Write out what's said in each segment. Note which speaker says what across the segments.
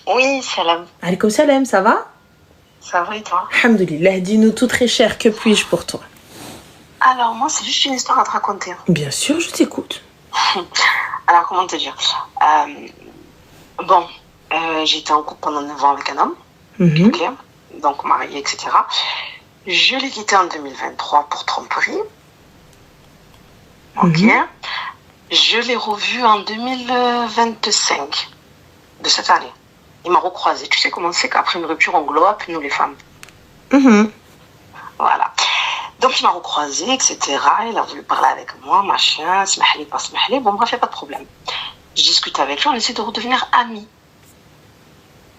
Speaker 1: Oui, salam.
Speaker 2: Alaykoum salam, ça va?
Speaker 1: Ça va et toi?
Speaker 2: Alhamdoulilah, dis-nous tout très cher, que puis-je pour toi?
Speaker 1: Alors, moi, c'est juste une histoire à te raconter.
Speaker 2: Bien sûr, je t'écoute.
Speaker 1: Alors, comment te dire? Bon, j'étais en couple pendant 9 ans avec un homme, ok, donc marié, etc. Je l'ai quitté en 2023 pour tromperie, ok. Je l'ai revu en 2025 de cette année. Il m'a recroisé. Tu sais comment c'est qu'après une rupture, on glow up, nous les femmes. Voilà. Donc il m'a recroisé, etc. Il a voulu parler avec moi, machin, smahli, pas smahli. Bon, bref, il n'y a pas de problème. Je discute avec lui, on essaie de redevenir amis.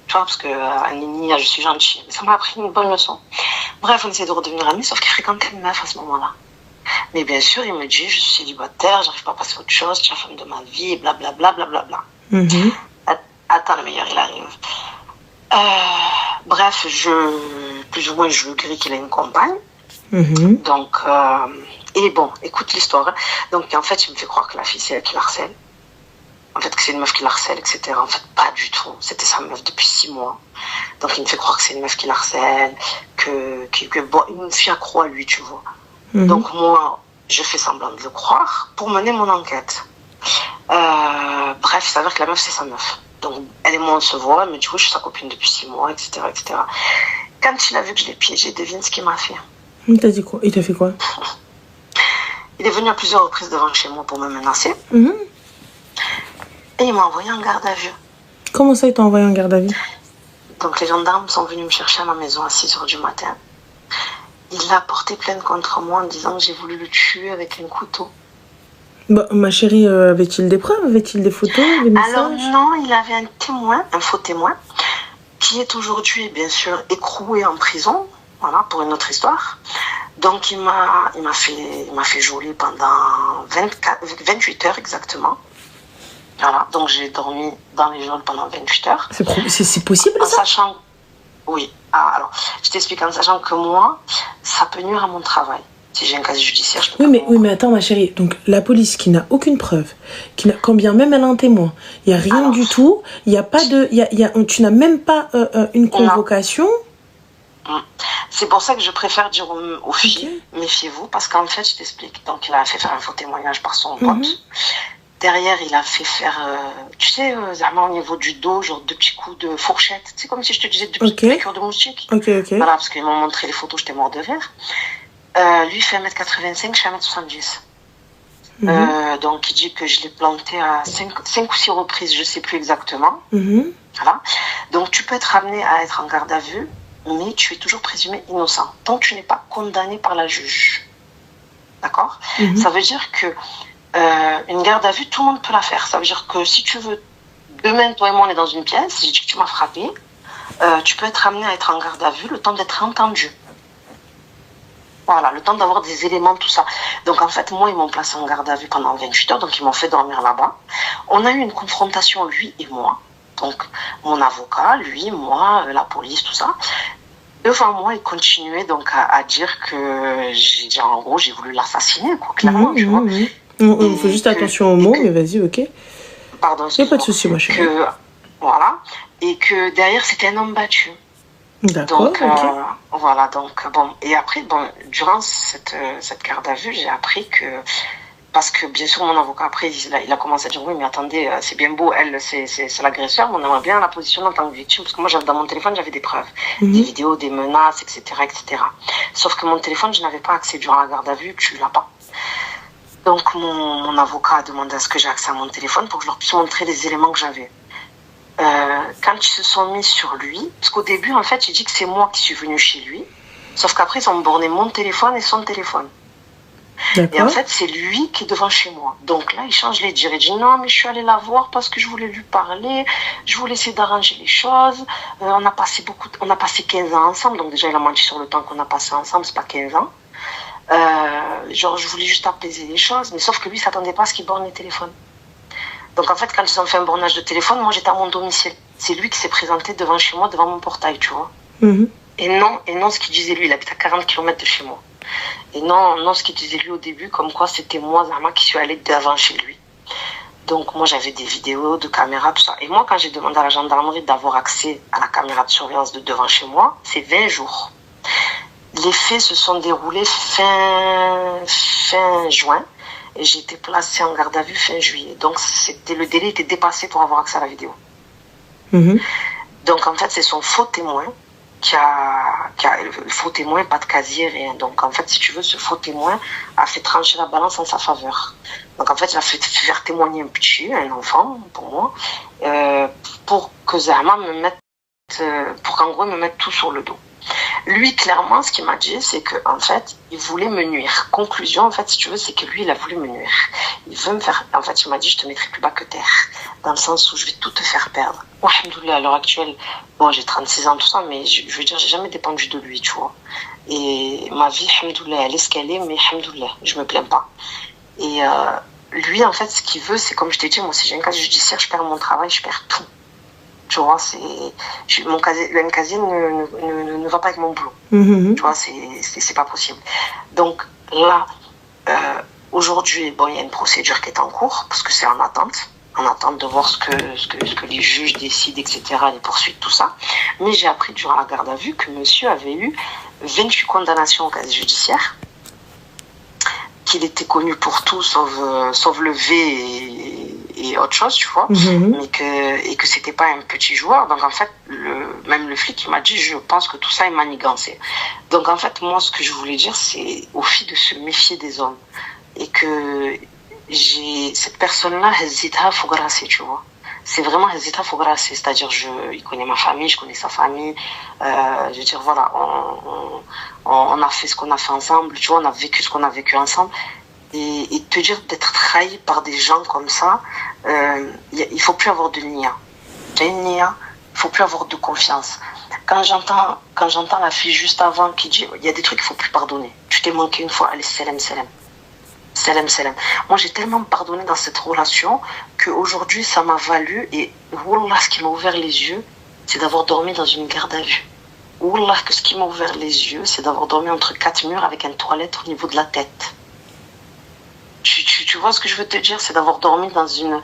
Speaker 1: Tu vois, parce que Nini, je suis gentille. Mais ça m'a appris une bonne leçon. Bref, on essaie de redevenir amis, sauf qu'il fréquentait une meuf à ce moment-là. Mais bien sûr, il me dit, je suis célibataire, j'arrive pas à passer à autre chose, tu es la femme de ma vie, blablabla, blablabla. Attends, le meilleur, il arrive. Bref, plus ou moins, je grille qu'il a une compagne. Donc, et bon, écoute l'histoire. Donc, en fait, il me fait croire que la fille, c'est elle qui l'harcèle. En fait, que c'est une meuf qui l'harcèle, etc. En fait, pas du tout. C'était sa meuf depuis 6 mois. Donc, il me fait croire que c'est une meuf qui l'harcèle, bon, il me fait accro à lui, tu vois. Donc, moi, je fais semblant de le croire pour mener mon enquête. Bref, il s'avère que la meuf, c'est sa meuf. Donc, elle et moi, on se voit. Elle me dit, oui, je suis sa copine depuis 6 mois, etc., etc. Quand il a vu que je l'ai piégé, devine ce qu'il m'a fait.
Speaker 2: Il t'a dit quoi? Il t'a fait quoi?
Speaker 1: Il est venu à plusieurs reprises devant chez moi pour me menacer. Et il m'a envoyé en garde à vue.
Speaker 2: Comment ça, il t'a envoyé en garde à vue?
Speaker 1: Donc, les gendarmes sont venus me chercher à ma maison à 6h du matin. Il a porté plainte contre moi en disant que j'ai voulu le tuer avec un couteau.
Speaker 2: Bah, ma chérie, avait-il des preuves? Avait-il des photos, des messages?
Speaker 1: Alors non, il avait un témoin, un faux témoin, qui est aujourd'hui, bien sûr, écroué en prison, voilà, pour une autre histoire. Donc il m'a fait geôler pendant 28 heures exactement. Voilà, donc j'ai dormi dans les geôles pendant 28 heures.
Speaker 2: C'est possible,
Speaker 1: en
Speaker 2: ça?
Speaker 1: Sachant, oui. Alors, je t'explique, en sachant que moi, ça peut nuire à mon travail. Si j'ai un casier judiciaire, je peux
Speaker 2: oui, mais attends, ma chérie. Donc, la police qui n'a aucune preuve, quand bien même elle a un témoin, il n'y a rien du tout, il n'y a pas de... tu n'as même pas une convocation.
Speaker 1: C'est pour ça que je préfère dire aux filles, méfiez-vous, parce qu'en fait, je t'explique. Donc, il a fait faire un faux témoignage par son pote. Derrière, il a fait faire, tu sais, au niveau du dos, genre 2 petits coups de fourchette. C'est comme si je te disais 2 petites piqûres de moustique. Voilà, parce qu'ils m'ont montré les photos, j'étais mort de rire. Lui, il fait 1m85, je fais 1m70. Donc, il dit que je l'ai planté à 5 ou 6 reprises, je ne sais plus exactement. Voilà. Donc, tu peux être amené à être en garde à vue, mais tu es toujours présumé innocent, tant que tu n'es pas condamné par la juge. D'accord? Ça veut dire que une garde à vue, tout le monde peut la faire. Ça veut dire que si tu veux, demain, toi et moi, on est dans une pièce, j'ai dit que tu m'as frappé, tu peux être amené à être en garde à vue le temps d'être entendu. Voilà, le temps d'avoir des éléments, tout ça. Donc, en fait, moi, ils m'ont placé en garde à vue pendant 28 heures, donc ils m'ont fait dormir là-bas. On a eu une confrontation, lui et moi. Donc, mon avocat, lui, moi, la police, tout ça. Devant moi, il continuait donc à dire que, en gros, j'ai voulu l'assassiner, quoi, clairement, tu vois.
Speaker 2: On fait juste attention aux mots, mais vas-y, ok.
Speaker 1: Pardon,
Speaker 2: il n'y a pas de souci, ma chérie.
Speaker 1: Voilà. Et que derrière, c'était un homme battu.
Speaker 2: D'accord,
Speaker 1: donc, voilà, donc, bon. Et après, bon, durant cette garde à vue, j'ai appris que... Parce que, bien sûr, mon avocat, après, il a commencé à dire, oui, mais attendez, c'est bien beau, elle, c'est l'agresseur, mais on aimerait bien la positionner en tant que victime, parce que moi, dans mon téléphone, j'avais des preuves, des vidéos, des menaces, etc., etc. Sauf que mon téléphone, je n'avais pas accès durant la garde à vue, tu l'as pas. Donc, mon avocat a demandé à ce que j'ai accès à mon téléphone pour que je leur puisse montrer les éléments que j'avais. Quand ils se sont mis sur lui, parce qu'au début, en fait, il dit que c'est moi qui suis venue chez lui, sauf qu'après, ils ont borné mon téléphone et son téléphone. Et en fait, c'est lui qui est devant chez moi. Donc là, il change les dires. Il dit non, mais je suis allée la voir parce que je voulais lui parler, je voulais essayer d'arranger les choses. On a passé 15 ans ensemble, donc déjà, il a menti sur le temps qu'on a passé ensemble, c'est pas 15 ans. Genre, je voulais juste apaiser les choses, mais sauf que lui, il s'attendait pas à ce qu'il borne les téléphones. Donc en fait, quand ils ont fait un bornage de téléphone, moi j'étais à mon domicile. C'est lui qui s'est présenté devant chez moi, devant mon portail, tu vois. Et non ce qu'il disait lui, il habite à 40 km de chez moi. Et non ce qu'il disait lui au début, comme quoi c'était moi, Zama, qui suis allée devant chez lui. Donc, moi, j'avais des vidéos de caméras, tout ça. Et moi, quand j'ai demandé à la gendarmerie d'avoir accès à la caméra de surveillance de devant chez moi, c'est 20 jours. Les faits se sont déroulés fin juin. Et j'ai été placée en garde à vue fin juillet. Donc, le délai était dépassé pour avoir accès à la vidéo. Donc, en fait, c'est son faux témoin le faux témoin, pas de casier, rien. Donc, en fait, si tu veux, ce faux témoin a fait trancher la balance en sa faveur. Donc, en fait, il a fait faire témoigner un enfant, pour moi, pour que Zahma pour qu'en gros, il me mette tout sur le dos. Lui, clairement, ce qu'il m'a dit, c'est que en fait, il voulait me nuire. Conclusion, en fait, si tu veux, c'est que lui, il a voulu me nuire. Il veut me faire... En fait, il m'a dit, je te mettrai plus bas que terre. Dans le sens où je vais tout te faire perdre. Moi, alhamdoulilah, à l'heure actuelle, bon, j'ai 36 ans, tout ça, mais je veux dire, j'ai jamais dépendu de lui, tu vois. Et ma vie, alhamdoulilah, elle est ce qu'elle est, mais alhamdoulilah, je me plains pas. Et lui, en fait, ce qu'il veut, c'est comme je t'ai dit, moi, si j'ai un cas judiciaire, je perds mon travail, je perds tout. Tu vois, le casier ne va pas avec mon boulot. Tu vois, c'est pas possible. Donc là, aujourd'hui, bon, il y a une procédure qui est en cours, parce que c'est en attente de voir ce que les juges décident, etc., les poursuites, tout ça. Mais j'ai appris durant la garde à vue que monsieur avait eu 28 condamnations au casier judiciaire, qu'il était connu pour tout, sauf le V et autre chose, tu vois, et que c'était pas un petit joueur. Donc en fait, même le flic il m'a dit, je pense que tout ça est manigancé. Donc en fait, moi, ce que je voulais dire, c'est aux filles de se méfier des hommes, et que cette personne-là, Hezita Fougrassi, tu vois. C'est vraiment Hezita Fougrassi, c'est-à-dire il connaît ma famille, je connais sa famille. Je veux dire, voilà, on a fait ce qu'on a fait ensemble, tu vois, on a vécu ce qu'on a vécu ensemble. Et te dire d'être trahi par des gens comme ça, il faut plus avoir de nia. Il n'y faut plus avoir de confiance. Quand j'entends la fille juste avant qui dit, il y a des trucs qu'il faut plus pardonner. Tu t'es manqué une fois, allez, salam. Moi, j'ai tellement pardonné dans cette relation qu'aujourd'hui, ça m'a valu. Et Wallah, ce qui m'a ouvert les yeux, c'est d'avoir dormi dans une garde à vue. Wallah, que ce qui m'a ouvert les yeux, c'est d'avoir dormi entre 4 murs avec une toilette au niveau de la tête. Tu vois ce que je veux te dire, c'est d'avoir dormi dans une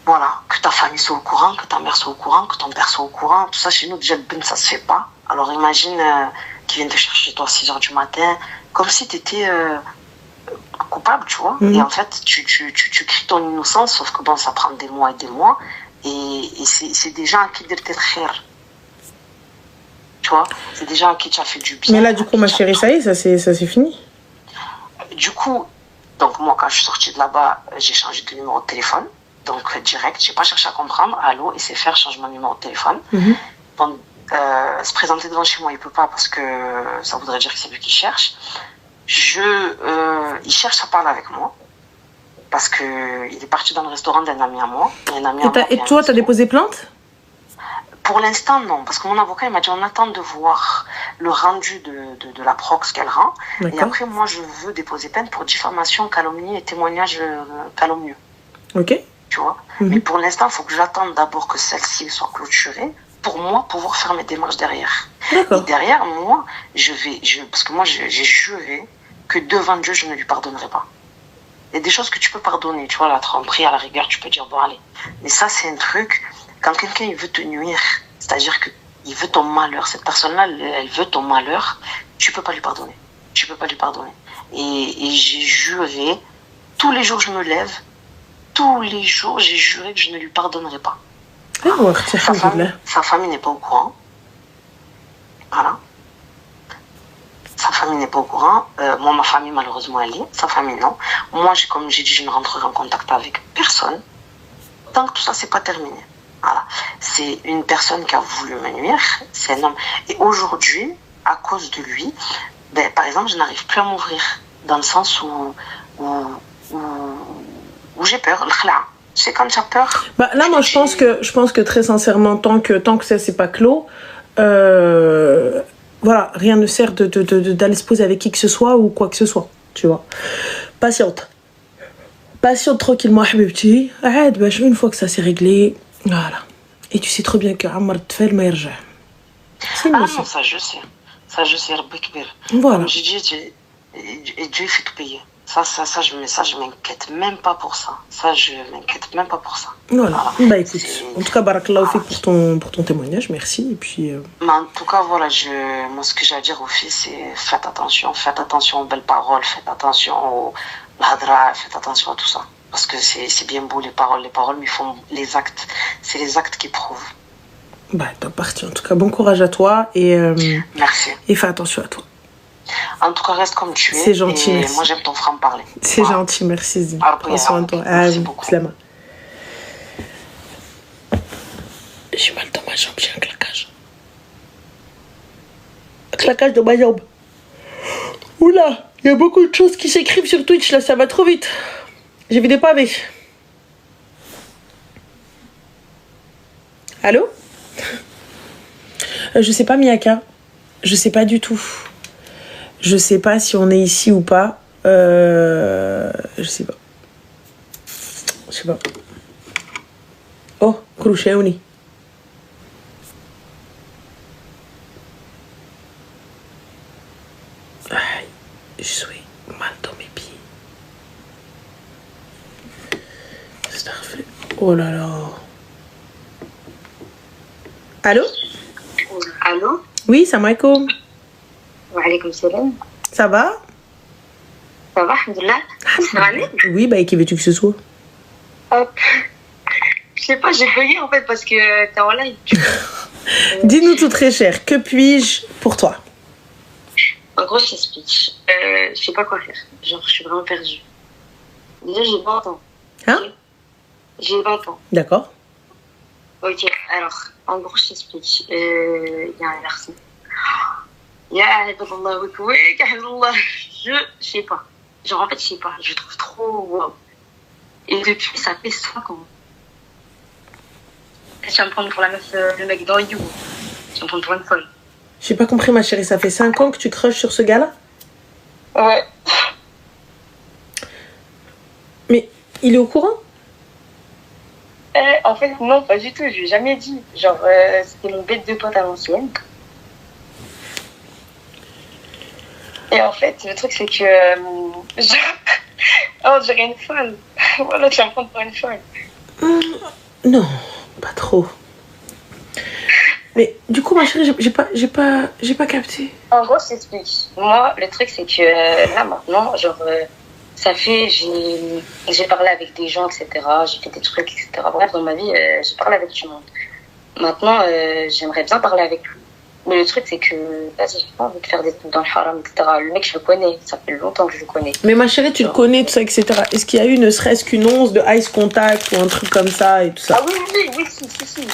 Speaker 1: voilà, que ta famille soit au courant, que ta mère soit au courant, que ton père soit au courant. Tout ça, chez nous, déjà, ça se fait pas. Alors imagine qu'ils viennent te chercher chez toi à 6h du matin, comme si tu étais coupable, tu vois. Et en fait, tu cries ton innocence, sauf que bon, ça prend des mois et des mois. Et c'est des gens à qui dire peut-être cher. Tu vois, c'est des gens à qui tu as fait du bien.
Speaker 2: Mais là, du coup, ma chérie, ça y est, ça c'est fini.
Speaker 1: Du coup, donc moi, quand je suis sortie de là-bas, j'ai changé de numéro de téléphone. Donc, direct, j'ai pas cherché à comprendre. Allô, SFR, changement de numéro de téléphone. Bon, se présenter devant chez moi, il peut pas parce que ça voudrait dire que c'est lui qui cherche. Il cherche à parler avec moi parce que il est parti dans le restaurant d'un ami à moi.
Speaker 2: Et toi, t'as déposé plainte?
Speaker 1: Pour l'instant, non, parce que mon avocat, il m'a dit on attend de voir le rendu de la proc, ce qu'elle rend. Et après, moi, je veux déposer plainte pour diffamation, calomnie et témoignage calomnieux.
Speaker 2: Ok.
Speaker 1: Tu vois. Mais pour l'instant, il faut que j'attende d'abord que celle-ci soit clôturée pour moi pouvoir faire mes démarches derrière. Et derrière, moi, parce que moi, j'ai juré que devant Dieu, je ne lui pardonnerai pas. Il y a des choses que tu peux pardonner, tu vois, la tromperie, à la rigueur, tu peux dire, bon, allez. Mais ça, c'est un truc, quand quelqu'un, il veut te nuire, c'est-à-dire qu'il veut ton malheur, cette personne-là, elle veut ton malheur, tu peux pas lui pardonner. Tu peux pas lui pardonner. Et j'ai juré, tous les jours, je me lève, tous les jours, j'ai juré que je ne lui pardonnerai pas. Sa famille n'est pas au courant. Voilà. Sa famille n'est pas au courant. Moi, ma famille, malheureusement, elle est. Sa famille, non. Moi, comme j'ai dit, je ne rentrerai en contact avec personne. Tant que tout ça, c'est pas terminé. Voilà. C'est une personne qui a voulu me nuire. C'est un homme. Et aujourd'hui, à cause de lui, par exemple, je n'arrive plus à m'ouvrir. Dans le sens où j'ai peur. C'est quand tu as peur.
Speaker 2: Là, moi, je pense que très sincèrement, tant que ça, c'est pas clos, voilà, rien ne sert d'aller se poser avec qui que ce soit ou quoi que ce soit, tu vois. Patiente tranquillement, habibti. Une fois que ça s'est réglé, voilà. Et tu sais trop bien que Ammar Tfel ma yarja.
Speaker 1: Non, ça je sais. Ça je sais, Rabbi Kbir.
Speaker 2: Voilà.
Speaker 1: Comme j'ai dit, et Dieu fait tout payer. Je m'inquiète même pas pour ça. Ça, je m'inquiète même pas pour ça.
Speaker 2: Voilà. Bah écoute, en tout cas, barakallahu fik pour ton témoignage, merci. Et puis.
Speaker 1: Mais en tout cas, voilà, moi, ce que j'ai à dire aux filles, c'est faites attention aux belles paroles, faites attention au hadra, faites attention à tout ça. Parce que c'est bien beau les paroles, mais font les actes. C'est les actes qui prouvent.
Speaker 2: Bah, t'es parti. En tout cas, bon courage à toi et.
Speaker 1: Merci.
Speaker 2: Et fais attention à toi.
Speaker 1: En tout cas, reste comme tu es.
Speaker 2: C'est gentil,
Speaker 1: et
Speaker 2: merci.
Speaker 1: Moi, j'aime ton franc-parler.
Speaker 2: C'est gentil, merci Zine. Prends soin de toi.
Speaker 1: Merci beaucoup.
Speaker 2: Slama. J'ai mal dans ma jambe, j'ai un claquage. Un claquage dans ma jambe. Oula, il y a beaucoup de choses qui s'écrivent sur Twitch, là, ça va trop vite. J'ai vu des pavés. Allô? Je sais pas, Miyaka. Je sais pas du tout. Je sais pas si on est ici ou pas. Je sais pas. Je sais pas. Oh, Kroucheouni. Aïe, je suis mal dans mes pieds. Oh là là. Allô?
Speaker 3: Allô?
Speaker 2: Oui, salam alaikum.
Speaker 3: Wa alaykoum salam.
Speaker 2: Ça va?
Speaker 3: Ça va, alhamdoulilah.
Speaker 2: Oui, bah, et qui veux-tu que ce soit?
Speaker 3: Hop. Je sais pas, j'ai bugué en fait parce que t'es en live.
Speaker 2: Dis-nous tout très cher, que puis-je pour toi?
Speaker 3: En gros, je t'explique. Je sais pas quoi faire. Genre, je suis vraiment perdue. Déjà, j'ai 20 ans.
Speaker 2: Hein?
Speaker 3: J'ai 20 ans.
Speaker 2: D'accord.
Speaker 3: Ok, alors, en gros, je t'explique. Il y a un garçon. Ya Allah, je sais pas. Genre, en fait, je sais pas. Je trouve trop wow. Et depuis, ça fait 5 ans. Je vais me prendre pour la meuf, le mec dans You. Je vais me prendre pour une folle.
Speaker 2: J'ai pas compris, ma chérie, ça fait 5 ans que tu crushes sur ce gars-là?
Speaker 3: Ouais.
Speaker 2: Mais il est au courant?
Speaker 3: En fait, non, pas du tout. Je lui ai jamais dit. Genre, c'était mon bête de pote à l'ancienne. Et en fait, le truc, c'est que... on dirait une folle. Voilà, tu vas me prendre pour une folle.
Speaker 2: Non, pas trop. Mais du coup, ma chérie, j'ai pas capté.
Speaker 3: En gros, je t'explique. Moi, le truc, c'est que là, maintenant, genre... ça fait... J'ai parlé avec des gens, etc. J'ai fait des trucs, etc. Bref, dans ma vie, j'ai parlé avec tout le monde. Maintenant, j'aimerais bien parler avec lui. Mais le truc, c'est que, vas-y, j'ai pas envie de faire des trucs dans le haram, etc. Le mec, je le connais. Ça fait longtemps que je le connais.
Speaker 2: Mais ma chérie, tu le connais, tout ça, etc. Est-ce qu'il y a eu ne serait-ce qu'une once de ice contact ou un truc comme ça et tout ça?
Speaker 3: Ah oui, si.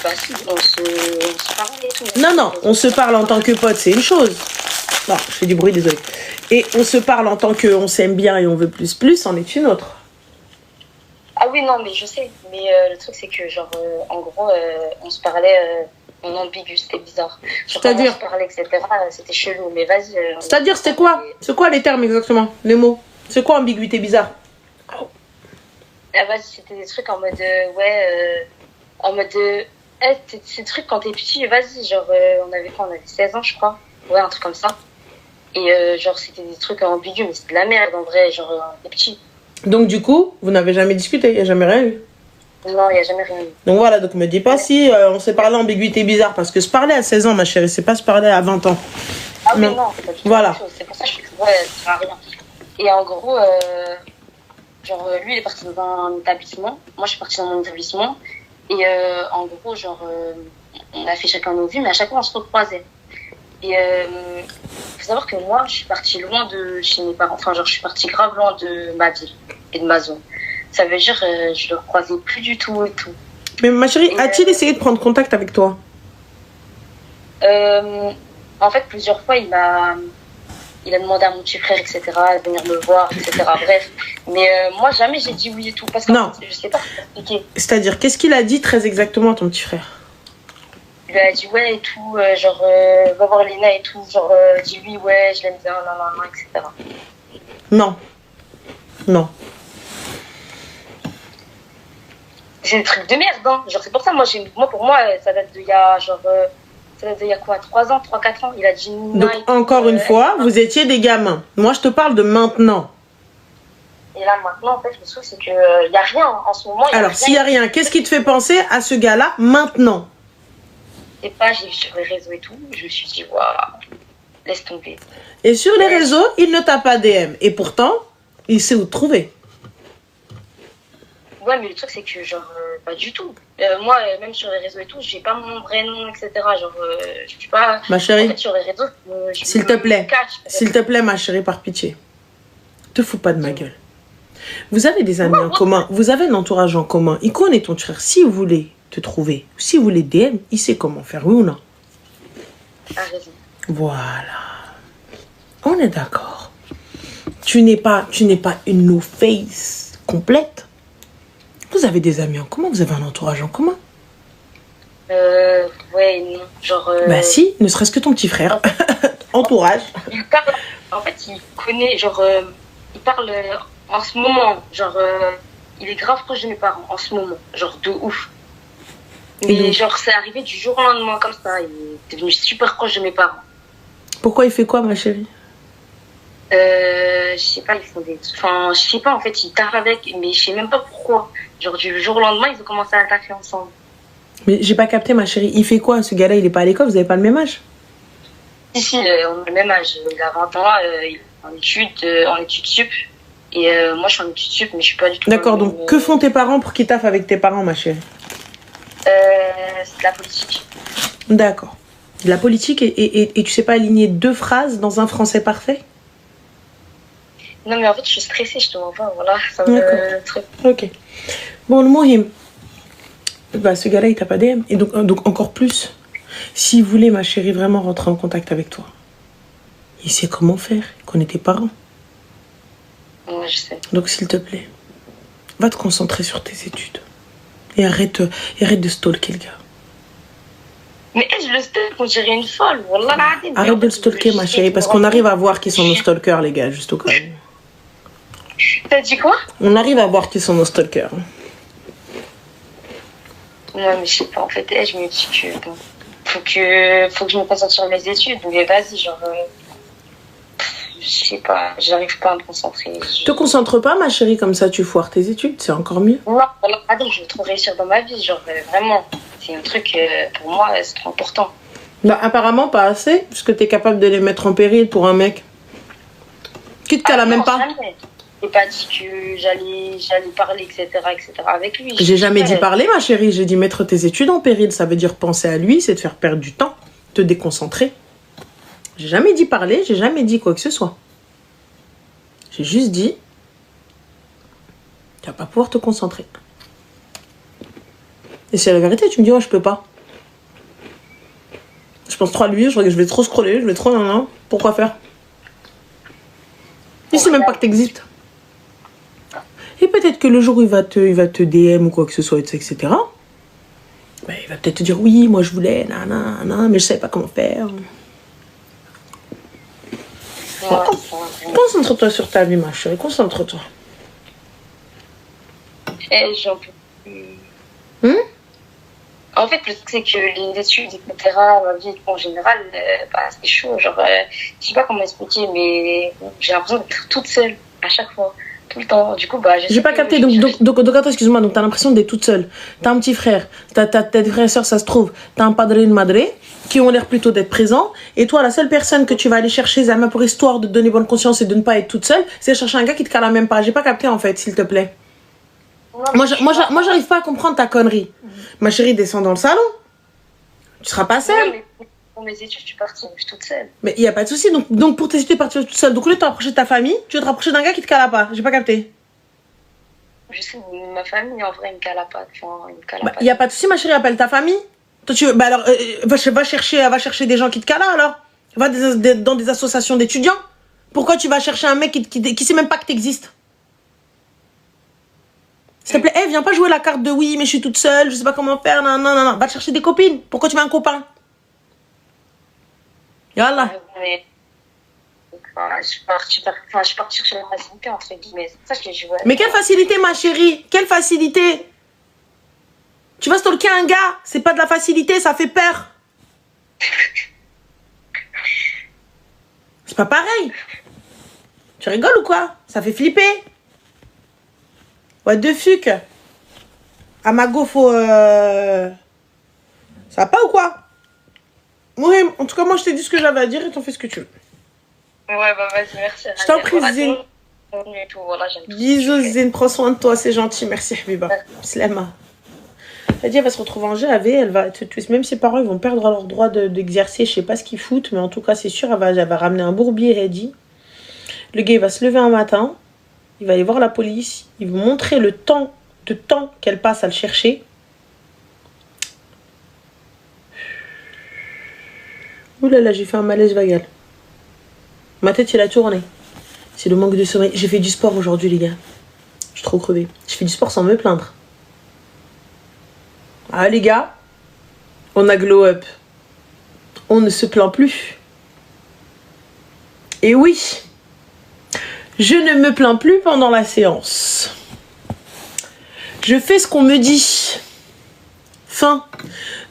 Speaker 3: Bah si, on se parle et tout.
Speaker 2: Non, on se parle en tant que pote, c'est une chose. Non, je fais du bruit, désolé. Et on se parle en tant qu'on s'aime bien et on veut plus, c'en est une autre.
Speaker 3: Ah oui, non, mais je sais. Mais le truc, c'est que, genre, en gros, on se parlait... en ambigu, c'était bizarre.
Speaker 2: C'est-à-dire,
Speaker 3: on se parlait, etc. C'était chelou, mais vas-y.
Speaker 2: C'est-à-dire, c'était quoi? C'est quoi les termes exactement? Les mots? C'est quoi ambiguïté bizarre?
Speaker 3: Ah, vas-y, c'était des trucs en mode, en mode, ces trucs quand t'es petit, vas-y, genre, on avait 16 ans, je crois. Ouais, un truc comme ça. Et genre, c'était des trucs ambigus, mais c'est de la merde, en vrai, genre, t'es petit.
Speaker 2: Donc, du coup, vous n'avez jamais discuté? Il n'y a jamais rien eu?
Speaker 3: Non, il n'y a jamais rien eu.
Speaker 2: Donc voilà, donc me dis pas si on s'est parlé ambiguïté bizarre, parce que se parler à 16 ans, ma chérie, c'est pas se parler à 20 ans.
Speaker 3: Ah oui, non, c'est pas du tout
Speaker 2: voilà.
Speaker 3: la même chose. C'est pour ça que je suis ouais, ça sert à rien. Et en gros, genre, lui, il est parti dans un établissement. Moi, je suis partie dans mon établissement. Et en gros, genre, on a fait chacun nos vies, mais à chaque fois, on se recroisait. Et faut savoir que moi, je suis partie loin de chez mes parents. Enfin, genre, je suis partie grave loin de ma ville et de ma zone. Ça veut dire je le croisais plus du tout et tout.
Speaker 2: Mais ma chérie, a-t-il essayé de prendre contact avec toi?
Speaker 3: En fait, plusieurs fois, il a demandé à mon petit frère, etc., de venir me voir, etc. Bref. Mais moi, jamais j'ai dit oui et tout. Parce que je sais pas expliquer.
Speaker 2: C'est-à-dire, qu'est-ce qu'il a dit très exactement à ton petit frère?
Speaker 3: Il lui a dit ouais et tout, genre, va voir Léna et tout, genre, dis lui, ouais, je l'aime bien, non, etc.
Speaker 2: Non.
Speaker 3: C'est des trucs de merde, hein. Genre, c'est pour ça, pour moi, ça date d'il y a, genre, ça date d'il y a quoi, 3 ans, 3-4 ans, il a dit...
Speaker 2: Donc, encore une fois, vous étiez des gamins. Moi, je te parle de maintenant.
Speaker 3: Et là, maintenant, en fait, le truc, c'est qu'il n'y a rien en ce moment.
Speaker 2: Alors, s'il n'y a rien, qu'est-ce qui te fait penser à ce gars-là maintenant?
Speaker 3: Et pas, j'ai vu sur les réseaux et tout, je me suis dit, waouh, laisse tomber.
Speaker 2: Et sur les réseaux, il ne t'a pas DM. Et pourtant, il sait où te trouver.
Speaker 3: Ouais, mais le truc, c'est que, genre, pas du tout. Moi, même sur les réseaux et tout, j'ai pas mon vrai nom, etc. Genre, je suis pas.
Speaker 2: Ma chérie,
Speaker 3: en fait, sur les réseaux,
Speaker 2: s'il te plaît, s'il te plaît, ma chérie, par pitié, te fous pas de ma gueule. Vous avez des amis en commun, vous avez un entourage en commun. Il connaît ton frère. Si vous voulez te trouver, si vous voulez DM, il sait comment faire, oui ou non?
Speaker 3: T'as raison.
Speaker 2: Voilà. On est d'accord. Tu n'es pas une no-face complète. Vous avez des amis en commun, vous avez un entourage en commun.
Speaker 3: Ouais, non. Genre.
Speaker 2: Bah si, ne serait-ce que ton petit frère. Entourage.
Speaker 3: Il parle. En fait, il connaît. Genre, il parle en ce moment. Genre, il est grave proche de mes parents en ce moment. Genre, de ouf. Mais genre, c'est arrivé du jour au lendemain comme ça. Il est devenu super proche de mes parents.
Speaker 2: Pourquoi il fait quoi, ma chérie?
Speaker 3: Je sais pas, ils font des... Enfin, je sais pas, en fait, ils taffent avec, mais je sais même pas pourquoi. Genre, du jour au lendemain, ils ont commencé à taffer ensemble.
Speaker 2: Mais j'ai pas capté, ma chérie. Il fait quoi, ce gars-là? Il est pas à l'école, vous avez pas le même âge?
Speaker 3: Si, on a le même âge. Il a 20 ans, il est en études sup. Et moi, je suis en études sup, mais je suis pas du tout...
Speaker 2: D'accord, donc que font tes parents pour qu'ils taffent avec tes parents, ma chérie?
Speaker 3: C'est de la politique.
Speaker 2: D'accord. De la politique et tu sais pas aligner deux phrases dans un français parfait?
Speaker 3: Non, mais en fait, je suis stressée, je te vois pas, voilà. Ça me...
Speaker 2: Ok. Bon, le mohim. Bah, ce gars-là, il t'a pas DM. Et donc, encore plus, s'il voulait, ma chérie, vraiment rentrer en contact avec toi, il sait comment faire. Il connaît tes parents.
Speaker 3: Ouais, je sais.
Speaker 2: Donc, s'il te plaît, va te concentrer sur tes études. Et arrête de stalker le gars.
Speaker 3: Mais je le stalk, on dirait une folle. Wallah,
Speaker 2: arrête de le stalker, ma chérie, parce qu'on arrive à voir qui sont nos stalkers, les gars, juste au cas où.
Speaker 3: T'as dit quoi?
Speaker 2: On arrive à voir qui sont nos stalkers.
Speaker 3: Non, mais je sais pas, en fait, je me dis que bon, faut que je me concentre sur mes études. Mais vas-y, genre, je sais pas, j'arrive pas à me concentrer.
Speaker 2: Te concentre pas, ma chérie, comme ça tu foires tes études, c'est encore mieux.
Speaker 3: Non, je veux trop réussir dans ma vie, genre, vraiment. C'est un truc, pour moi, c'est trop important.
Speaker 2: Bah, apparemment pas assez, puisque t'es capable de les mettre en péril pour un mec. Quitte qu'elle a même pas.
Speaker 3: Jamais. J'ai pas dit que j'allais parler, etc., avec lui.
Speaker 2: J'ai jamais dit parler, ma chérie. J'ai dit mettre tes études en péril. Ça veut dire penser à lui, c'est te faire perdre du temps, te déconcentrer. J'ai jamais dit parler, j'ai jamais dit quoi que ce soit. J'ai juste dit, tu vas pas pouvoir te concentrer. Et c'est la vérité, tu me dis, ouais, je peux pas. Je pense trop à lui, je vais trop scroller, je vais trop... Non. Pourquoi faire? Il sait même pas que t'existes. Et peut-être que le jour où il va te DM ou quoi que ce soit, etc., ben, il va peut-être te dire, oui, moi je voulais, mais je savais pas comment faire. Ouais, concentre-toi sur ta vie, ma chérie, concentre-toi.
Speaker 3: Et j'en peux plus. En fait, le truc, c'est que les études, etc., ma vie en général, bah, c'est chaud. Genre, je sais pas comment expliquer, mais j'ai l'impression d'être toute seule à chaque fois. Tout le temps. Du coup, bah,
Speaker 2: j'ai pas capté. Donc attends, excuse-moi. Donc, t'as l'impression d'être toute seule. T'as un petit frère. T'as des frères et sœurs, ça se trouve. T'as un padre et une madre qui ont l'air plutôt d'être présents. Et toi, la seule personne que tu vas aller chercher, Zalma, pour histoire de te donner bonne conscience et de ne pas être toute seule, c'est chercher un gars qui te cala même pas. J'ai pas capté, en fait, s'il te plaît. Non, moi, j'arrive pas à comprendre ta connerie. Ma chérie, descends dans le salon. Tu seras pas seule.
Speaker 3: Mais pour mes études, je suis partie, je suis toute seule.
Speaker 2: Mais il y a pas de souci. Donc pour tes études, tu es partie toute seule. Donc au lieu de te rapprocher de ta famille, tu veux te rapprocher d'un gars qui te cala pas. J'ai pas capté.
Speaker 3: Je sais, ma famille, en vrai, il me cala pas.
Speaker 2: Il y a pas de souci, ma chérie, appelle ta famille. Toi, bah alors, va chercher des gens qui te calent alors. Va dans des associations d'étudiants. Pourquoi tu vas chercher un mec qui sait même pas que t'existes? S'il te plaît, viens pas jouer la carte de oui, mais je suis toute seule, je sais pas comment faire, non. Va te chercher des copines. Pourquoi tu veux un copain? Yallah.
Speaker 3: Je suis partie chercher la facilité, entre guillemets. Ça, je joué.
Speaker 2: Mais quelle facilité, ma chérie? Quelle facilité? Tu vas stalker un gars, c'est pas de la facilité, ça fait peur. C'est pas pareil. Tu rigoles ou quoi? Ça fait flipper. What the fuck? À ma go, faut... Ça va pas ou quoi? Mourim, en tout cas, moi, je t'ai dit ce que j'avais à dire et t'en fais ce que tu veux.
Speaker 3: Ouais, bah vas-y, merci.
Speaker 2: Je t'en prie, Zine.
Speaker 3: Voilà,
Speaker 2: Bisous, Zine. Prends soin de toi, c'est gentil. Merci, Habiba. Slama. Elle dit, elle va se retrouver en GAV, elle va même ses parents, ils vont perdre leur droit d'exercer, je sais pas ce qu'ils foutent, mais en tout cas, c'est sûr, elle va ramener un bourbier, elle dit. Le gars, il va se lever un matin, il va aller voir la police, il va montrer le temps qu'elle passe à le chercher. Ouh là là, j'ai fait un malaise vagal. Ma tête, elle a tourné. C'est le manque de sommeil. J'ai fait du sport aujourd'hui, les gars. Je suis trop crevée. Je fais du sport sans me plaindre. Ah les gars, on a glow up. On ne se plaint plus. Et oui, je ne me plains plus pendant la séance. Je fais ce qu'on me dit. Fin.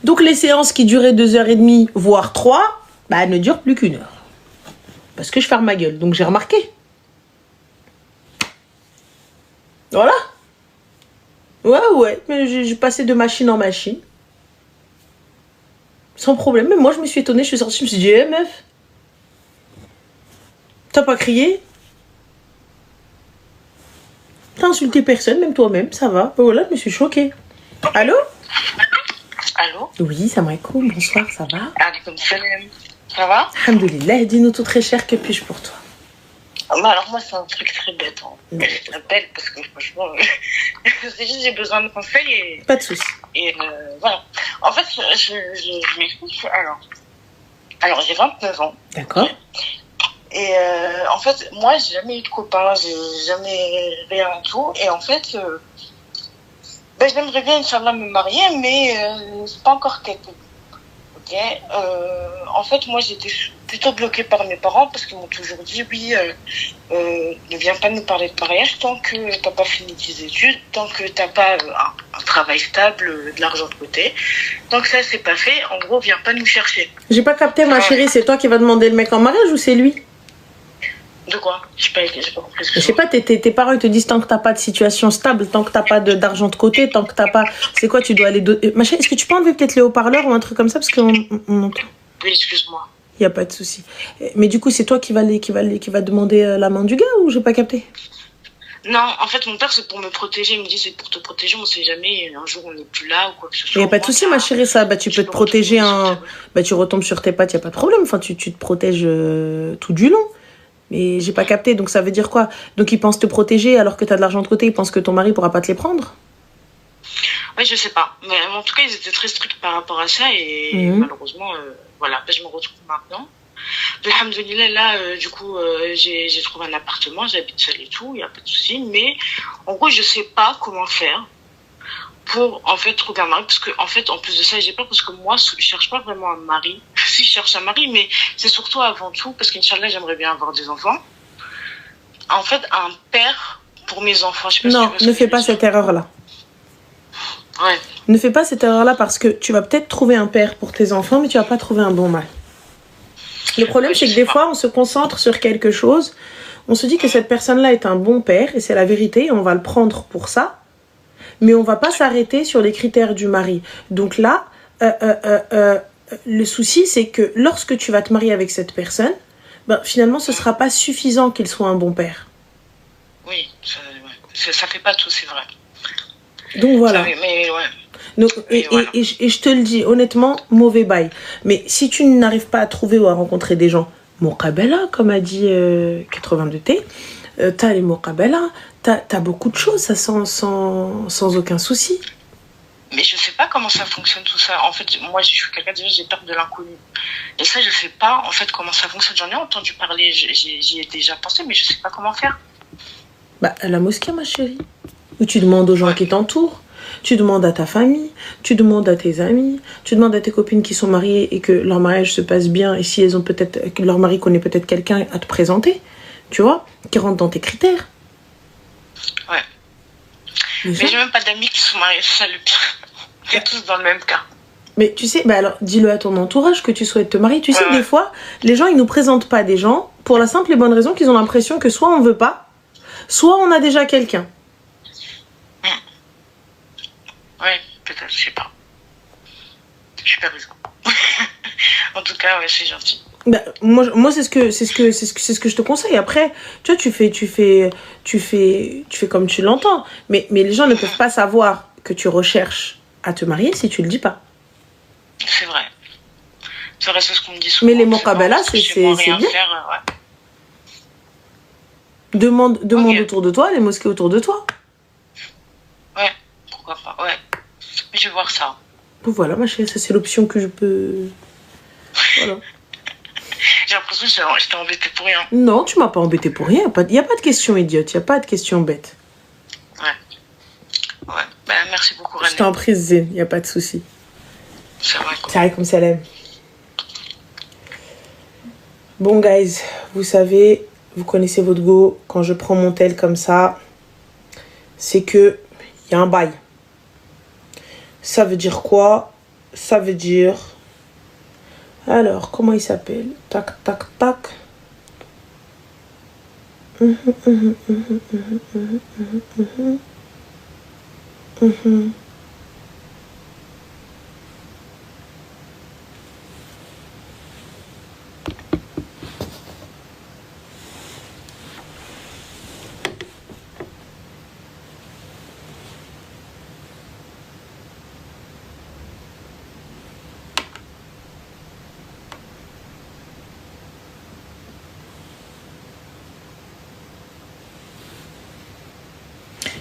Speaker 2: Donc les séances qui duraient 2h30, voire 3, bah elles ne durent plus qu'1 heure. Parce que je ferme ma gueule. Donc j'ai remarqué. Voilà. Ouais, mais j'ai passé de machine en machine. Sans problème. Mais moi, je me suis étonnée, je suis sortie, je me suis dit, hé meuf, t'as pas crié? T'as insulté personne, même toi-même, ça va. Ben voilà, je me suis choquée. Allô?
Speaker 3: Allô?
Speaker 2: Oui, ça m'écoute. Bonsoir, ça va?
Speaker 3: Alaikum salam. Ça va?
Speaker 2: Alhamdoulilah, dis-nous tout très cher, que puis-je pour toi?
Speaker 3: Bah alors moi c'est un truc très bête. Hein. Je t'appelle parce que franchement, c'est juste j'ai besoin de conseils et...
Speaker 2: Pas de soucis.
Speaker 3: Et voilà. En fait, je m'explique. Alors j'ai 29 ans.
Speaker 2: D'accord.
Speaker 3: Et en fait, moi j'ai jamais eu de copain, j'ai jamais rien du tout. Et en fait, ben, j'aimerais bien Inch'Allah me marier, mais c'est pas encore quelque. Ok. En fait, moi j'étais plutôt bloquée par mes parents parce qu'ils m'ont toujours dit oui, ne viens pas nous parler de mariage tant que t'as pas fini tes études, tant que t'as pas un travail stable, de l'argent de côté. Donc ça c'est pas fait. En gros, viens pas nous chercher.
Speaker 2: J'ai pas capté, ma chérie, c'est toi qui vas demander le mec en mariage ou c'est lui?
Speaker 3: De quoi? J'ai pas compris ce que
Speaker 2: je sais pas, tes parents ils te disent tant que t'as pas de situation stable, tant que t'as pas d'argent de côté, tant que t'as pas. C'est quoi, tu dois aller. Ma chérie, est-ce que tu peux enlever peut-être les haut-parleurs ou un truc comme ça parce qu'on entend?
Speaker 3: Oui, excuse-moi.
Speaker 2: Y a pas de souci. Mais du coup, c'est toi qui va demander la main du gars ou j'ai pas capté?
Speaker 3: Non, en fait, mon père, c'est pour me protéger. Il me dit, c'est pour te protéger, on sait jamais, un jour on n'est plus là ou quoi que ce soit.
Speaker 2: Y a pas de souci, ma chérie, ça. Bah, tu peux te protéger Bah, tu retombes sur tes pattes, y a pas de problème. Enfin, tu te protèges tout du long. Mais j'ai pas capté, donc ça veut dire quoi? Donc ils pensent te protéger alors que t'as de l'argent de côté, ils pensent que ton mari pourra pas te les prendre?
Speaker 3: Oui, je sais pas. Mais en tout cas, ils étaient très stricts par rapport à ça et malheureusement, voilà, je me retrouve maintenant. Alhamdoulilah, là, du coup, j'ai trouvé un appartement, j'habite seule et tout, il n'y a pas de souci. Mais en gros, je sais pas comment faire pour, en fait, trouver un mari. Parce que, en fait, en plus de ça, j'ai peur parce que moi, je cherche pas vraiment un mari. Si, je cherche un mari, mais c'est surtout avant tout parce qu'Inch'Allah, j'aimerais bien avoir des enfants. En fait, un père pour mes enfants. Je sais pas
Speaker 2: non,
Speaker 3: si tu
Speaker 2: ne fais pas cette erreur-là.
Speaker 3: Ouais.
Speaker 2: Ne fais pas cette erreur-là parce que tu vas peut-être trouver un père pour tes enfants, mais tu vas pas trouver un bon mari. Le problème, c'est que des fois, on se concentre sur quelque chose. On se dit que cette personne-là est un bon père, et c'est la vérité, et on va le prendre pour ça. Mais on va pas s'arrêter sur les critères du mari. Donc là, le souci, c'est que lorsque tu vas te marier avec cette personne, ben, finalement, ce sera pas suffisant qu'il soit un bon père.
Speaker 3: Oui, ça fait pas tout, c'est vrai.
Speaker 2: Donc voilà.
Speaker 3: Mais ouais.
Speaker 2: Donc,
Speaker 3: voilà.
Speaker 2: et je te le dis, honnêtement, mauvais bail. Mais si tu n'arrives pas à trouver ou à rencontrer des gens, Moqabela, comme a dit 82T, t'as les Moqabela, t'as beaucoup de choses, ça sans aucun souci.
Speaker 3: Mais je sais pas comment ça fonctionne tout ça. En fait, moi, je suis quelqu'un, déjà, j'ai peur de l'inconnu. Et ça, je sais pas, en fait, comment ça fonctionne. J'en ai entendu parler, j'y ai déjà pensé, mais je sais pas comment faire.
Speaker 2: Bah, à la mosquée, ma chérie. Où tu demandes aux gens qui t'entourent. Tu demandes à ta famille, tu demandes à tes amis, tu demandes à tes copines qui sont mariées et que leur mariage se passe bien et si elles ont peut-être, que leur mari connaît peut-être quelqu'un à te présenter, tu vois, qui rentre dans tes critères.
Speaker 3: Ouais. Mais j'ai même pas d'amis qui sont mariés, c'est ça le pire. On est tous dans le même cas.
Speaker 2: Mais tu sais, bah alors dis-le à ton entourage que tu souhaites te marier. Tu sais, des fois, les gens, ils nous présentent pas des gens pour la simple et bonne raison qu'ils ont l'impression que soit on veut pas, soit on a déjà quelqu'un.
Speaker 1: peut-être, je sais pas. Je suis pas raison. En tout cas, ouais, c'est gentil.
Speaker 2: Bah, moi c'est ce que je te conseille. Après, tu vois, tu fais comme tu l'entends. Mais les gens ne peuvent pas savoir que tu recherches à te marier si tu le dis pas.
Speaker 1: C'est vrai. C'est vrai, c'est ce qu'on me dit souvent.
Speaker 2: Mais les Mokabala, c'est bien.
Speaker 1: Ouais.
Speaker 2: Demande
Speaker 1: Ok.
Speaker 2: autour de toi, les mosquées autour de toi.
Speaker 1: Ouais, pourquoi pas, ouais. Mais je vais voir ça.
Speaker 2: Bon, voilà, ma chérie, ça c'est l'option que je peux. Voilà.
Speaker 1: J'ai l'impression que j'étais embêtée pour rien.
Speaker 2: Non, tu m'as pas embêté pour rien. Il n'y a pas de question idiote, il n'y a pas de question bête.
Speaker 1: Ouais. Ben, merci beaucoup,
Speaker 2: Je
Speaker 1: René.
Speaker 2: t'en prie, Zé, il n'y a pas de souci.
Speaker 1: C'est vrai, quoi.
Speaker 2: Salam salam. Bon, guys, vous savez, vous connaissez votre go. Quand je prends mon tel comme ça, c'est que il y a un bail. Ça veut dire quoi? Ça veut dire... Alors, comment il s'appelle? Tac, tac, tac.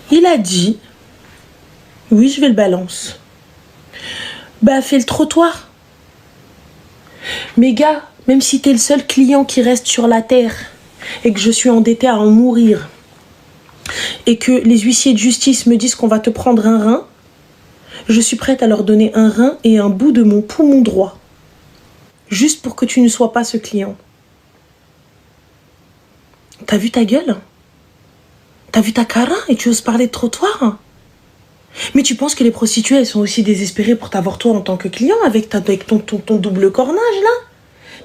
Speaker 2: Il a dit, oui, je vais le balance. Bah, fais le trottoir. Mais gars, même si t'es le seul client qui reste sur la terre et que je suis endettée à en mourir et que les huissiers de justice me disent qu'on va te prendre un rein, je suis prête à leur donner un rein et un bout de mon poumon droit. Juste pour que tu ne sois pas ce client. T'as vu ta gueule? T'as vu ta cara et tu oses parler de trottoir? Mais tu penses que les prostituées, elles sont aussi désespérées pour t'avoir toi en tant que client avec ton double cornage là?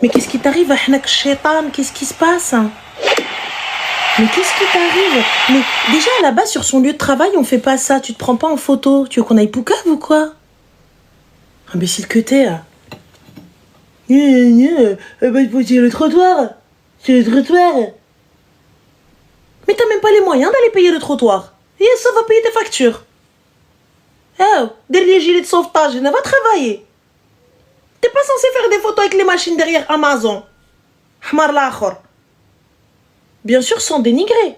Speaker 2: Mais qu'est-ce qui t'arrive, Ahnak Shaitan? Qu'est-ce qui se passe? Mais qu'est-ce qui t'arrive? Mais déjà à la base sur son lieu de travail, on fait pas ça. Tu te prends pas en photo. Tu veux qu'on aille poucave ou quoi? Imbécile que t'es. Bah, c'est le trottoir. C'est le trottoir. Mais t'as même pas les moyens d'aller payer le trottoir. Et ça va payer tes factures. Oh, derrière les gilets de sauvetage, ne va travailler. T'es pas censé faire des photos avec les machines derrière Amazon. Hamar l'akhor. Bien sûr, sans dénigrer.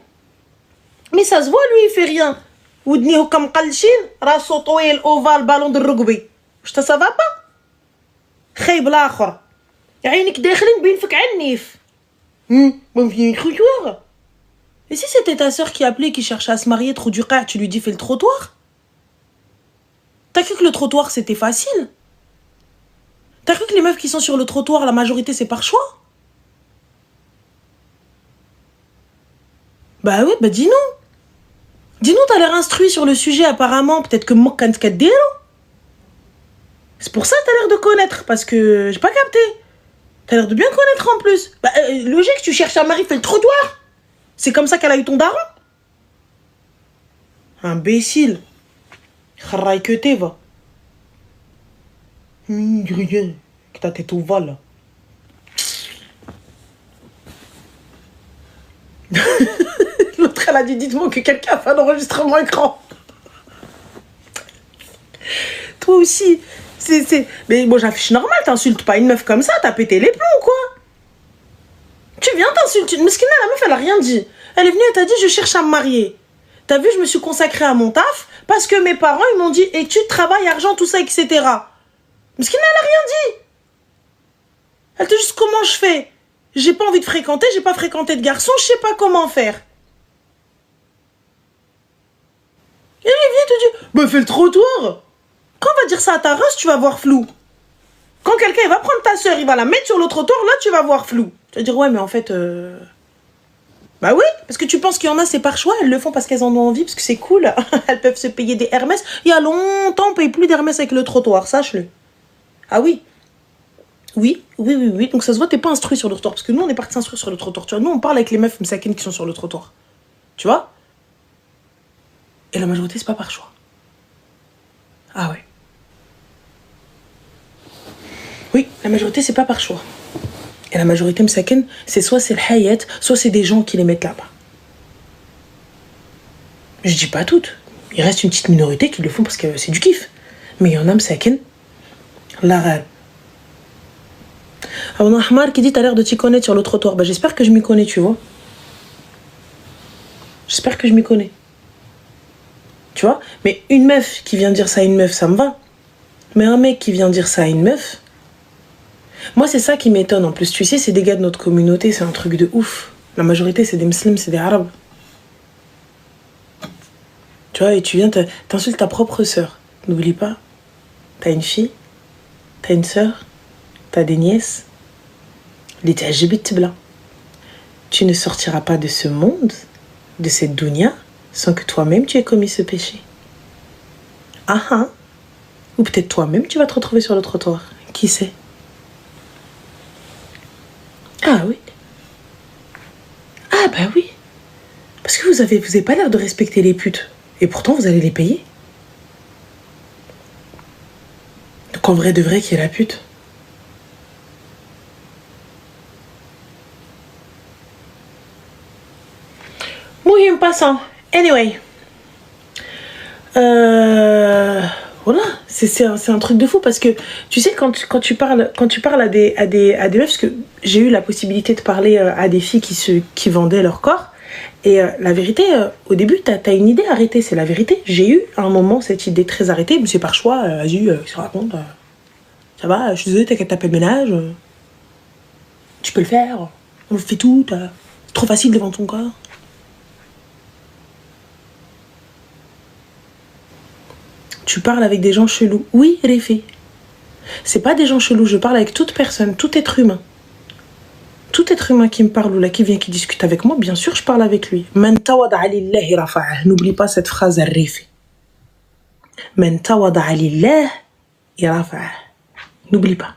Speaker 2: Mais ça se voit, lui, il fait rien. Oudniho comme qalchin, raso طويل ovale, ballon de rugby. Ça va pas? خايب l'akhor. عينك داخلين بينفك عنيف. ما في trottoir. Et si c'était ta sœur qui appelait, qui cherchait à se marier, trop du cas, tu lui dis fais le trottoir? T'as cru que le trottoir c'était facile? T'as cru que les meufs qui sont sur le trottoir, la majorité c'est par choix? Bah oui, bah dis-nous. Dis-nous, t'as l'air instruit sur le sujet apparemment, peut-être que moi, quand c'est pour ça que t'as l'air de connaître, parce que j'ai pas capté. T'as l'air de bien connaître en plus. Bah logique, tu cherches un mari, fais le trottoir. C'est comme ça qu'elle a eu ton daron. Imbécile. Kharraï que t'es, va. Regarde, que ta tête ovale. L'autre, elle a dit, dites-moi que quelqu'un a fait un enregistrement écran. Toi aussi. Mais bon, j'affiche normal, t'insultes pas une meuf comme ça, t'as pété les plombs ou quoi? Tu viens t'insulter. Mais la meuf, elle a rien dit. Elle est venue, elle t'a dit, je cherche à me marier. T'as vu, je me suis consacrée à mon taf parce que mes parents, ils m'ont dit études, travail, argent, tout ça, etc. Mais elle a rien dit. Elle te dit juste comment je fais. J'ai pas envie de fréquenter, j'ai pas fréquenté de garçon, je sais pas comment faire. Et elle vient te dire, bah fais le trottoir. Quand on va dire ça à ta race, tu vas voir flou. Quand quelqu'un il va prendre ta soeur, il va la mettre sur le trottoir, là tu vas voir flou. Tu vas dire ouais mais en fait... Bah oui, parce que tu penses qu'il y en a c'est par choix, elles le font parce qu'elles en ont envie, parce que c'est cool. Elles peuvent se payer des Hermès. Il y a longtemps on paye plus d'Hermès avec le trottoir, sache-le. Ah oui. Oui. Donc ça se voit, t'es pas instruit sur le trottoir. Parce que nous on est parti s'instruire sur le trottoir. Tu vois, nous on parle avec les meufs msakines qui sont sur le trottoir. Tu vois? Et la majorité c'est pas par choix. Ah ouais. Oui, la majorité, c'est pas par choix. Et la majorité msaken, c'est soit c'est le hayat, soit c'est des gens qui les mettent là-bas. Je dis pas toutes. Il reste une petite minorité qui le font parce que c'est du kiff. Mais il y en a msaken, la râle. Alors, on a Ahmar qui dit t'as l'air de t'y connaître sur le trottoir. Bah, j'espère que je m'y connais, tu vois. J'espère que je m'y connais. Tu vois. Mais une meuf qui vient dire ça à une meuf, ça me va. Mais un mec qui vient dire ça à une meuf, moi, c'est ça qui m'étonne. En plus, tu sais, c'est des gars de notre communauté, c'est un truc de ouf. La majorité, c'est des musulmans, c'est des arabes. Tu vois, et tu viens, t'insultes ta propre sœur. N'oublie pas, t'as une fille, t'as une sœur, t'as des nièces. Les ta'jibit blanc. Tu ne sortiras pas de ce monde, de cette dunya, sans que toi-même tu aies commis ce péché. Ah ah. Ou peut-être toi-même tu vas te retrouver sur le trottoir. Qui sait? Ah oui. Ah bah oui. Parce que vous avez pas l'air de respecter les putes. Et pourtant vous allez les payer. Donc en vrai de vrai qui est la pute? Mouhim passant. Anyway. Voilà, c'est un truc de fou parce que tu sais quand tu parles à des meufs, parce que j'ai eu la possibilité de parler à des filles qui vendaient leur corps, et la vérité, au début t'as une idée arrêtée, c'est la vérité. J'ai eu à un moment cette idée très arrêtée, mais c'est par choix. Vas-y, qu'est-ce que tu racontes, ça va, je suis désolée, t'as qu'à taper le ménage, tu peux le faire, on le fait tout, c'est trop facile devant ton corps. Tu parles avec des gens chelous. Oui, Réfi. C'est pas des gens chelous, je parle avec toute personne, tout être humain. Tout être humain qui me parle ou là, qui vient, qui discute avec moi, bien sûr, je parle avec lui. Man tawada'a lillahi rafa'ah. N'oublie pas cette phrase, Réfi. Man tawada'a lillahi rafa'ah. N'oublie pas.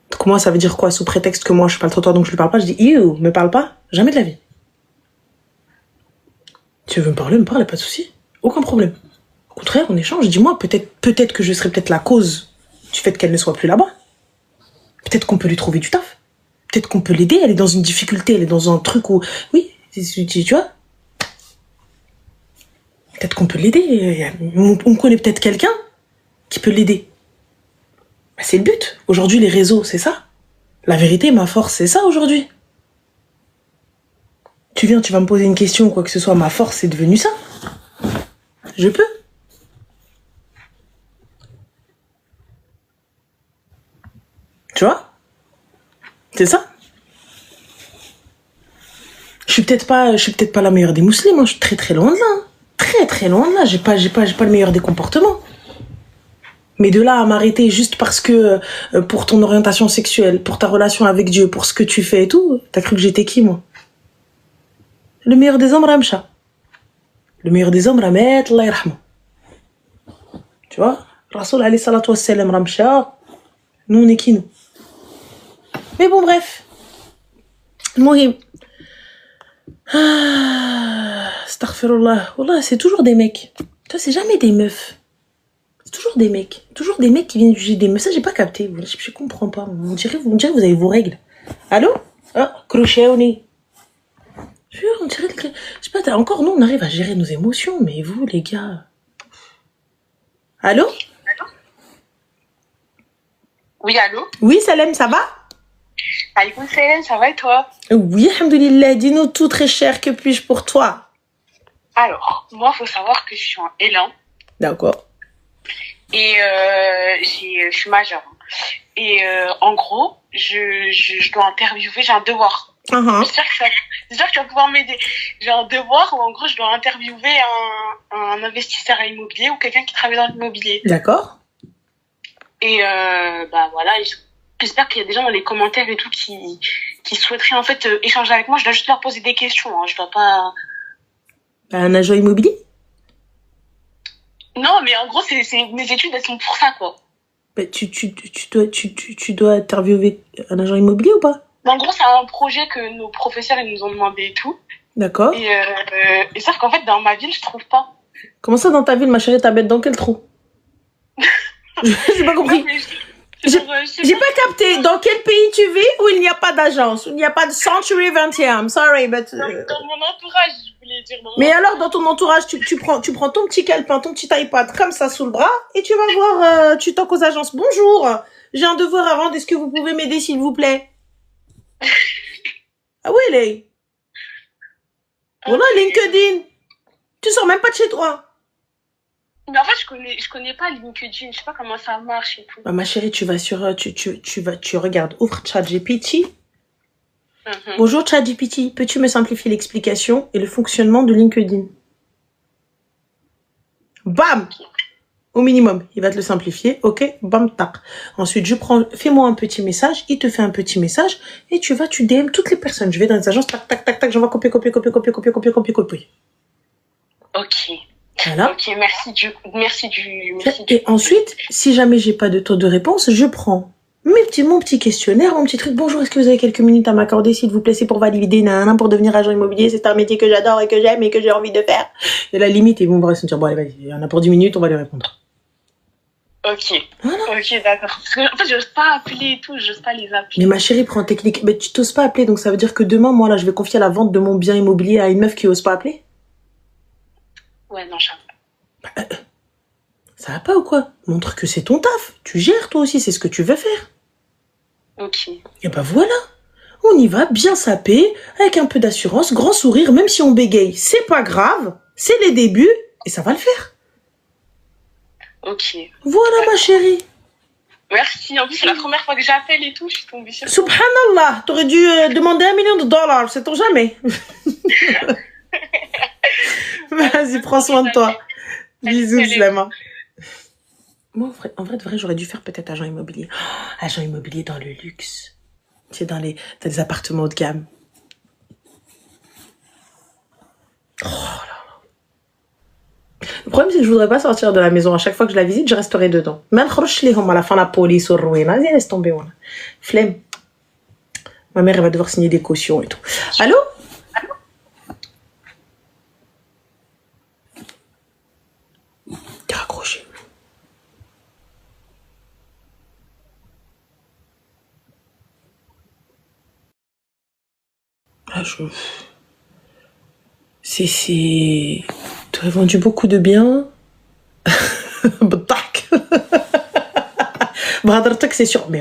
Speaker 2: Donc moi, ça veut dire quoi? Sous prétexte que moi, je suis pas le trottoir, donc je lui parle pas, je dis, you, me parle pas? Jamais de la vie. Tu veux me parle, pas de souci. Aucun problème. Au contraire, on échange. Dis-moi, peut-être que je serais peut-être la cause du fait qu'elle ne soit plus là-bas. Peut-être qu'on peut lui trouver du taf. Peut-être qu'on peut l'aider. Elle est dans une difficulté, elle est dans un truc où... Oui, tu vois. Peut-être qu'on peut l'aider. On connaît peut-être quelqu'un qui peut l'aider. Bah, c'est le but. Aujourd'hui, les réseaux, c'est ça. La vérité, ma force, c'est ça aujourd'hui. Tu viens, tu vas me poser une question ou quoi que ce soit. Ma force, c'est devenu ça. Je peux. Tu vois? C'est ça. Je suis peut-être pas la meilleure des musulmans, je suis très très loin de là. Hein. Très très loin de là, j'ai pas le meilleur des comportements. Mais de là à m'arrêter juste parce que pour ton orientation sexuelle, pour ta relation avec Dieu, pour ce que tu fais et tout, t'as cru que j'étais qui moi? Le meilleur des hommes, Ramcha. Le meilleur des hommes, Ramet, Allah yarhamou. Tu vois? Rasoul alayhi salatu wassalam, Ramcha. Nous on est qui nous? Mais bon, bref. Mohim. Astaghfirullah. Wallah, c'est toujours des mecs. Toi, c'est jamais des meufs. C'est toujours des mecs. Toujours des mecs qui viennent juger des meufs. Ça, j'ai pas capté. Je comprends pas. On dirait que vous avez vos règles. Allô? Ah, crochet au nez. On dirait que... Je sais pas, encore, nous, on arrive à gérer nos émotions. Mais vous, les gars... Allô?
Speaker 3: Oui, allô?
Speaker 2: Oui, Salem, ça va?
Speaker 3: Aïkoum Salam, ça va et toi?
Speaker 2: Oui, alhamdoulilah, dis-nous tout, très cher, que puis-je pour toi?
Speaker 3: Alors, moi, faut savoir que je suis en L1.
Speaker 2: D'accord.
Speaker 3: Et je suis majeure. Et en gros, je dois interviewer, j'ai un devoir. J'espère que tu vas pouvoir m'aider. J'ai un devoir où en gros, je dois interviewer un investisseur immobilier ou quelqu'un qui travaille dans l'immobilier.
Speaker 2: D'accord.
Speaker 3: Et bah voilà, j'espère qu'il y a des gens dans les commentaires et tout qui souhaiteraient en fait échanger avec moi. Je dois juste leur poser des questions. Hein. Je dois pas...
Speaker 2: Un agent immobilier?
Speaker 3: Non, mais en gros, c'est mes études, elles sont pour ça, quoi.
Speaker 2: Bah, tu dois interviewer un agent immobilier ou pas?
Speaker 3: En gros, c'est un projet que nos professeurs ils nous ont demandé et tout.
Speaker 2: D'accord.
Speaker 3: Et sauf qu'en fait, dans ma ville, je trouve pas.
Speaker 2: Comment ça, dans ta ville, ma chérie, t'habites dans quel trou? J'ai pas compris.
Speaker 3: Non,
Speaker 2: J'ai pas capté. Dans quel pays tu vis où il n'y a pas d'agence, où il n'y a pas de Century 21? Sorry, but...
Speaker 3: Dans mon entourage, je voulais dire.
Speaker 2: Mais alors, dans ton entourage, tu prends ton petit calepin, ton petit iPad comme ça sous le bras et tu vas voir, tu toques aux agences. Bonjour, j'ai un devoir à rendre. Est-ce que vous pouvez m'aider, s'il vous plaît? Ah oui, les. Voilà, LinkedIn. Tu sors même pas de chez toi.
Speaker 3: Mais en fait, je connais pas LinkedIn. Je sais pas comment ça marche et tout.
Speaker 2: Bah, ma chérie, tu vas sur, tu regardes, ouvre ChatGPT. Bonjour ChatGPT, peux-tu me simplifier l'explication et le fonctionnement de LinkedIn? Bam! Au minimum, il va te le simplifier. Ok, bam, tac. Ensuite, fais-moi un petit message. Il te fait un petit message et tu DM toutes les personnes. Je vais dans les agences, tac, tac, tac, tac. J'envoie copier.
Speaker 3: Ok.
Speaker 2: Voilà.
Speaker 3: Ok, merci du.
Speaker 2: Et ensuite, si jamais j'ai pas de taux de réponse, je prends mon petit questionnaire, mon petit truc. Bonjour, est-ce que vous avez quelques minutes à m'accorder, s'il vous plaît, c'est pour valider, pour devenir agent immobilier. C'est un métier que j'adore et que j'aime et que j'ai envie de faire. Et la limite, ils vont me dire, bon, allez, vas-y, il y en a pour 10 minutes, on va lui répondre.
Speaker 3: Ok.
Speaker 2: Voilà.
Speaker 3: Ok, d'accord. Parce que, en fait, j'ose pas appeler et tout, j'ose pas les appeler.
Speaker 2: Mais ma chérie, prends technique. Mais tu t'oses pas appeler, donc ça veut dire que demain, moi, là, je vais confier la vente de mon bien immobilier à une meuf qui ose pas appeler?
Speaker 3: Ouais, non, j'avoue.
Speaker 2: Ça va pas ou quoi? Montre que c'est ton taf. Tu gères, toi aussi, c'est ce que tu veux faire.
Speaker 3: Ok.
Speaker 2: Et ben voilà. On y va, bien sapé, avec un peu d'assurance, grand sourire, même si on bégaye. C'est pas grave, c'est les débuts, et ça va le faire.
Speaker 3: Ok.
Speaker 2: Voilà, ma chérie.
Speaker 3: Merci. En plus, c'est la première fois que j'appelle et tout, je suis tombée sur.
Speaker 2: Subhanallah, t'aurais dû demander $1 million, c'est ton jamais. Vas-y, prends soin de toi. Bisous, Slama. Moi, en vrai, j'aurais dû faire peut-être agent immobilier. Oh, agent immobilier dans le luxe. Tu sais, dans les appartements haut de gamme. Oh là là. Le problème, c'est que je voudrais pas sortir de la maison. À chaque fois que je la visite, je resterai dedans. Même à la fin, la police au roué. Vas-y, laisse tomber. Voilà. Flemme. Ma mère, elle va devoir signer des cautions et tout. Allô? T'es raccroché. Là, tu as vendu beaucoup de biens. Tac. Bah, c'est sûr. Mais